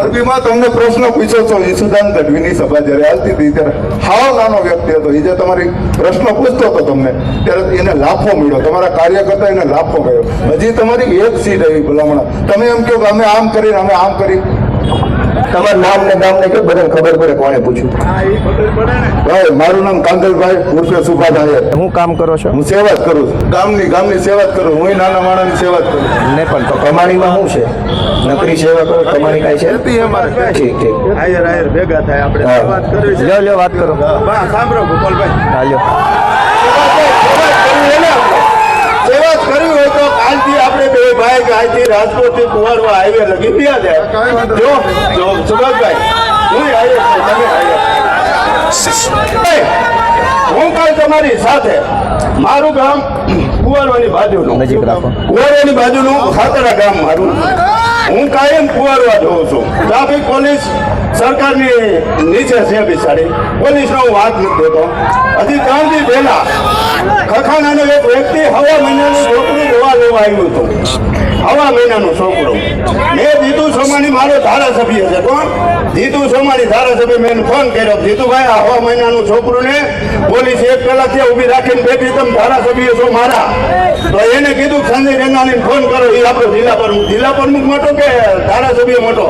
મોરબીમાં તમને પ્રશ્ન પૂછ્યો છો ઈસુદાન ગઢવીની સભા જ્યારે હાલતી હતી ત્યારે હાવ નાનો વ્યક્તિ હતો. એ જે તમારી પ્રશ્ન પૂછતો હતો તમને ત્યારે એને લાફો મળ્યો, તમારા કાર્યકર્તા એને લાફો ગયો. હજી તમારી એક સીટ આવી ભલામણા, તમે એમ કહો કે અમે આમ કરી અમે આમ કરી. તમારું નામ ને ગામ ને કે બધાને ખબર પડે કોણે પૂછ્યું. ભાઈ મારું નામ કાંગલભાઈ ઉર્ફે સુભાષ. હું કામ કરો છો? હું સેવા જ કરું છું, ગામની સેવા જ કરું. હું નાના માણસની સેવા જ કરું. ને પણ તો કમાણીમાં શું છે? નકરી સેવા કરો, કમાણી કાંઈ છે? ઠીક ઠીક. આયર ભેગા થાય આપણે વાત કરવી છે. લ્યો વાત કરો. સાંભળો ગોપાલભાઈ, હાલ્યો. સેવા જ કરવી હોય તો કાલથી આપણે બે ભાઈ કાલથી રાજકોટ થી કુવારવા હાઈવે લગી ગયા જાય. જો સુભાષભાઈ, હું હાઈવે તમે હાઈવે, હું કાલ તમારી સાથે. મારું ગામ કુવારવાની બાજુનું, નજીક રાખો. કુવારવાની બાજુનું ખાતરા ગામ મારું. હું કાયમ કુવારવા જોઉં છું. ટ્રાફિક પોલીસ સરકારની નીચે છે બિચારી, પોલીસનો હું વાત નથી દેતો. હજી 3 દી પહેલા ખખાણાનો એક વ્યક્તિ હવા મહિનાનું છોકરું લેવા આવ્યું હતું. હવા મહિનાનું છોકરું. મેં જીતુ સોમાણી મારો ધારાસભ્ય છે. કોણ? જીતુ સોમાણી ધારાસભ્ય. મેં ફોન કર્યો, જીતુભાઈ આ હવા મહિનાનું છોકરું ને પોલીસ 1 કલાકથી ઊભી રાખીને બેઠી, તમે ધારાસભ્ય છો મારા. તો એને કીધું સંજય રેંગાણીને ફોન કરો. એ આપણો જિલ્લા પ્રમુખ મોટો કે ધારાસભ્ય મોટો?